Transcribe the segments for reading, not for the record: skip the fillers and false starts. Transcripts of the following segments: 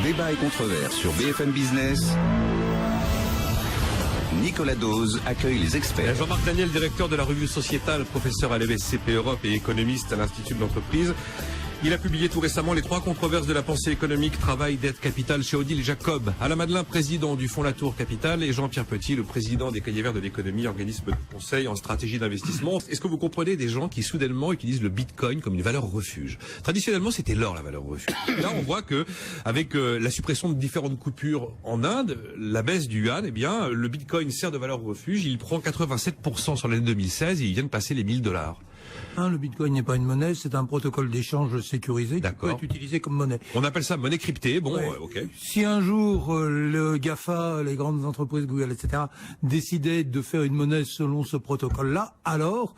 Débat et controverse sur BFM Business. Nicolas Dose accueille les experts. Jean-Marc Daniel, directeur de la revue sociétale, professeur à l'ESCP Europe et économiste à l'Institut de l'entreprise. Il a publié tout récemment les 3 controverses de la pensée économique, travail, dette, capital chez Odile Jacob. Alain Madelin, président du Fonds Latour Capital, et Jean-Pierre Petit, le président des Cahiers Verts de l'économie, organisme de conseil en stratégie d'investissement. Est-ce que vous comprenez des gens qui soudainement utilisent le bitcoin comme une valeur refuge? Traditionnellement, c'était l'or la valeur refuge. Là, on voit que avec la suppression de différentes coupures en Inde, la baisse du yuan, eh bien, le bitcoin sert de valeur refuge. Il prend 87% sur l'année 2016 et il vient de passer les $1000. Le bitcoin n'est pas une monnaie, c'est un protocole d'échange sécurisé qui peut être utilisé comme monnaie. On appelle ça monnaie cryptée, ok. Si un jour le GAFA, les grandes entreprises, Google, etc., décidaient de faire une monnaie selon ce protocole-là, alors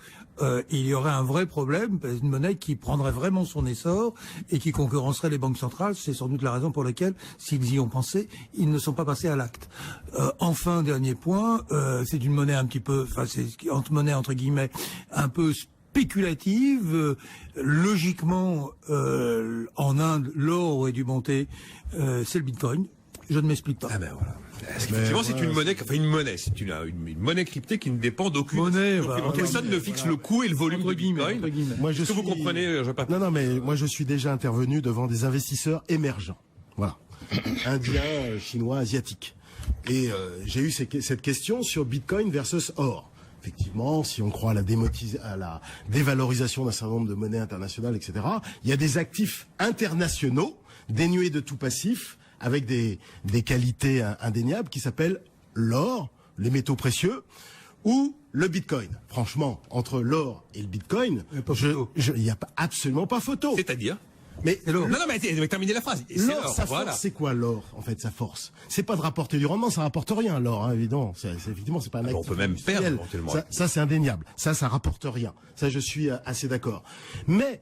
il y aurait un vrai problème, une monnaie qui prendrait vraiment son essor et qui concurrencerait les banques centrales. C'est sans doute la raison pour laquelle, s'ils y ont pensé, ils ne sont pas passés à l'acte. Enfin, dernier point, c'est une monnaie un petit peu, c'est entre monnaie entre guillemets, un peu spéculative. Logiquement, en Inde, l'or aurait dû monter, c'est le bitcoin. Je ne m'explique pas. Ah ben voilà. Effectivement, c'est une monnaie, c'est une monnaie cryptée qui ne dépend d'aucune monnaie. Personne ne fixe le coût et le volume de bitcoin. Est-ce que vous comprenez, Non, mais moi je suis déjà intervenu devant des investisseurs émergents. Voilà. Indiens, chinois, asiatiques. Et j'ai eu cette question sur bitcoin versus or. Effectivement, si on croit à la dévalorisation d'un certain nombre de monnaies internationales, etc., il y a des actifs internationaux dénués de tout passif, avec des qualités indéniables, qui s'appellent l'or, les métaux précieux, ou le bitcoin. Franchement, entre l'or et le bitcoin, il n'y a absolument pas photo. C'est-à-dire ? Mais non, mais terminez la phrase. L'or, sa force, c'est quoi l'or, en fait, sa force? C'est pas de rapporter du rendement, ça rapporte rien, l'or, hein, évidemment. Effectivement, c'est pas un actif. On peut même perdre éventuellement. Ça, c'est indéniable. Ça rapporte rien. Ça, je suis assez d'accord. Mais,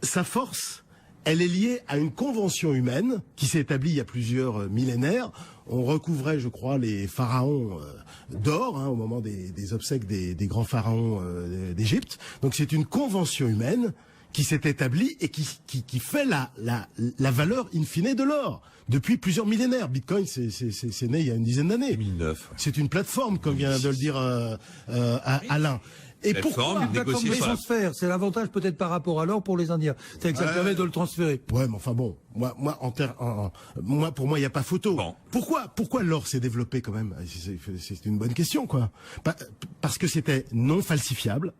sa force, elle est liée à une convention humaine qui s'est établie il y a plusieurs millénaires. On recouvrait, je crois, les pharaons d'or, au moment des obsèques des grands pharaons d'Égypte. Donc, c'est une convention humaine qui s'est établi et qui fait la valeur in fine de l'or depuis plusieurs millénaires. Bitcoin, c'est né il y a une dizaine d'années. 2009. Ouais. C'est une plateforme, comme vient de le dire Alain. Et pourquoi la plateforme de transfert, c'est l'avantage peut-être par rapport à l'or pour les Indiens. C'est que ça permet de le transférer. Ouais, mais enfin bon, moi pour moi il n'y a pas photo. Bon. Pourquoi l'or s'est développé quand même? C'est une bonne question, quoi. Parce que c'était non falsifiable,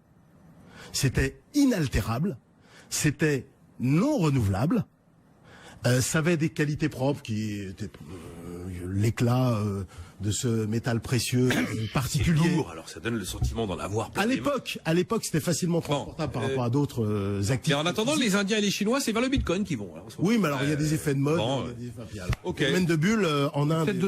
c'était inaltérable, c'était non renouvelable, ça avait des qualités propres qui étaient l'éclat de ce métal précieux particulier. C'est lourd, alors ça donne le sentiment d'en avoir. À l'époque, c'était facilement transportable par rapport à d'autres actifs. Et en attendant, les Indiens et les Chinois, c'est vers le bitcoin qu'ils vont. Oui, mais alors il y a des effets de mode. Phénomène de bulle en Inde. Peut-être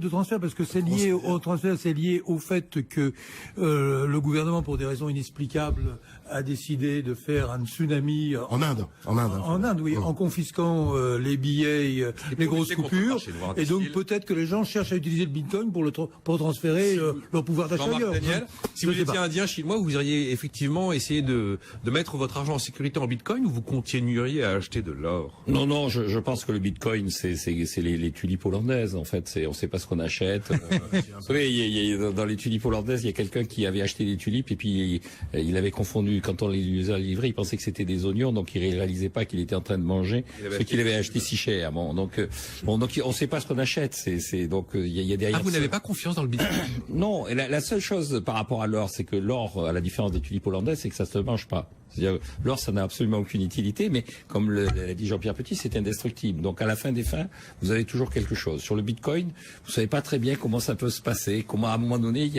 de transfert, parce que c'est lié au transfert, c'est lié au fait que le gouvernement, pour des raisons inexplicables, a décidé de faire un tsunami en Inde. En Inde, oui, en confisquant les billets, les grosses coupures, et donc peut-être que les gens cherchent à utiliser le bitcoin pour transférer leur pouvoir d'achat ailleurs. Daniel, si vous étiez indien chinois, vous auriez effectivement essayé de mettre votre argent en sécurité en bitcoin, ou vous continueriez à acheter de l'or? Non, je pense que le bitcoin, c'est les tulipes hollandaises, en fait. On sait pas ce qu'on achète. Vous savez, dans les tulipes hollandaises, il y a quelqu'un qui avait acheté des tulipes et puis il avait confondu, quand on les a livrées, il pensait que c'était des oignons, donc il réalisait pas qu'il était en train de manger ce qu'il avait acheté si cher. Donc on sait pas ce qu'on achète. Donc il y a derrière. Ah, vous n'avez pas confiance dans le bitcoin? Non, et la seule chose par rapport à l'or, c'est que l'or, à la différence des tulipes hollandaises, c'est que ça se mange pas. C'est-à-dire, l'or, ça n'a absolument aucune utilité, mais comme l'a dit Jean-Pierre Petit, c'est indestructible. Donc, à la fin des fins, vous avez toujours quelque chose. Sur le bitcoin, vous savez pas très bien comment ça peut se passer, comment à un moment donné,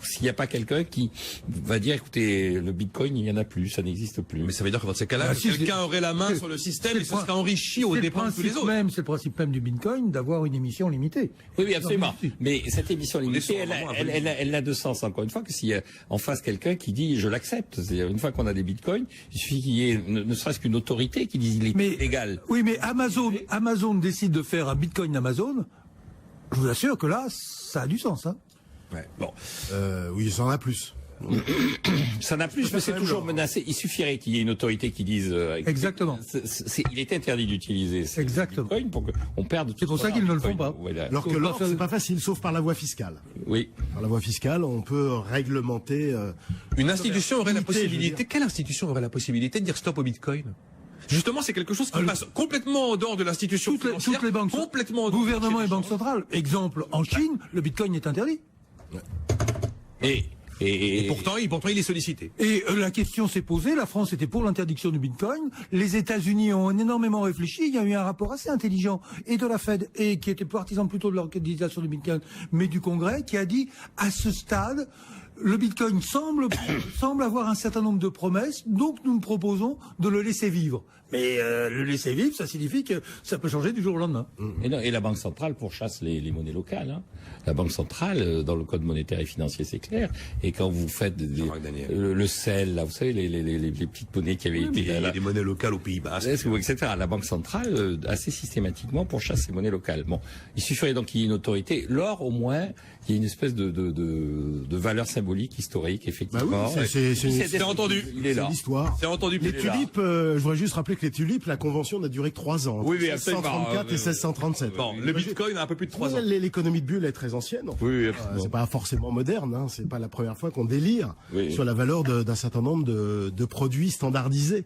s'il n'y a pas quelqu'un qui va dire, écoutez, le bitcoin, il n'y en a plus, ça n'existe plus. Mais ça veut dire que dans ces cas-là, quelqu'un aurait la main sur le système et se serait enrichi au dépens de tous les autres. C'est le principe même du bitcoin d'avoir une émission limitée. Oui, absolument. Mais cette émission limitée, elle n'a de sens, encore une fois, que s'il y a en face quelqu'un qui dit, je l'accepte. C'est-à-dire, une fois qu'on a des bitcoins, il suffit qu'il y ait ne serait-ce qu'une autorité qui dise, il est légal. Oui, mais Amazon décide de faire un bitcoin Amazon. Je vous assure que là, ça a du sens, hein. Ouais, bon. Oui, ça en a plus. Ça n'a plus, mais c'est toujours menacé. Il suffirait qu'il y ait une autorité qui dise. Exactement. Il est interdit d'utiliser ces Exactement. bitcoins pour qu'on perde. C'est pour ça qu'ils ne le font pas. Voilà. Alors que l'or, c'est pas facile, sauf par la voie fiscale. Oui. Par la voie fiscale, on peut réglementer. Une institution aurait la Limité, je veux possibilité, dire. quelle institution aurait la possibilité de dire stop au bitcoin? Justement, c'est quelque chose qui passe complètement en dehors de l'institution financière. Toutes les banques, complètement en dehors gouvernement du et marché banque centrale. Exemple, en Chine, le bitcoin est interdit. Et pourtant, il est sollicité. Et la question s'est posée, la France était pour l'interdiction du bitcoin, les États-Unis ont énormément réfléchi, il y a eu un rapport assez intelligent, et de la Fed, et qui était partisan plutôt de l'organisation du bitcoin, mais du Congrès, qui a dit, à ce stade, le bitcoin semble avoir un certain nombre de promesses, donc nous proposons de le laisser vivre. Mais le laisser vivre, ça signifie que ça peut changer du jour au lendemain. Et la Banque centrale pourchasse les monnaies locales. Hein. La Banque centrale, dans le code monétaire et financier, c'est clair. Et quand vous faites le sel, là, vous savez, les petites monnaies qui avaient été... Il y a des monnaies locales aux Pays-Bas. etc. La Banque centrale, assez systématiquement, pourchasse ces monnaies locales. Bon, il suffirait donc qu'il y ait une autorité. L'or, au moins, il y a une espèce de valeur symbolique, historique, effectivement. Bah oui, C'est entendu. Il est là. C'est l'histoire. C'est entendu. Les tulipes, je voudrais juste rappeler que les tulipes, la convention n'a duré que 3 ans. Oui, mais 1634 et 1637. Bon, le bitcoin a un peu plus de 3 ans. L'économie de bulle est très ancienne. Oui, C'est pas forcément moderne. Hein. C'est pas la première fois qu'on délire Oui. sur la valeur d'un certain nombre de produits standardisés.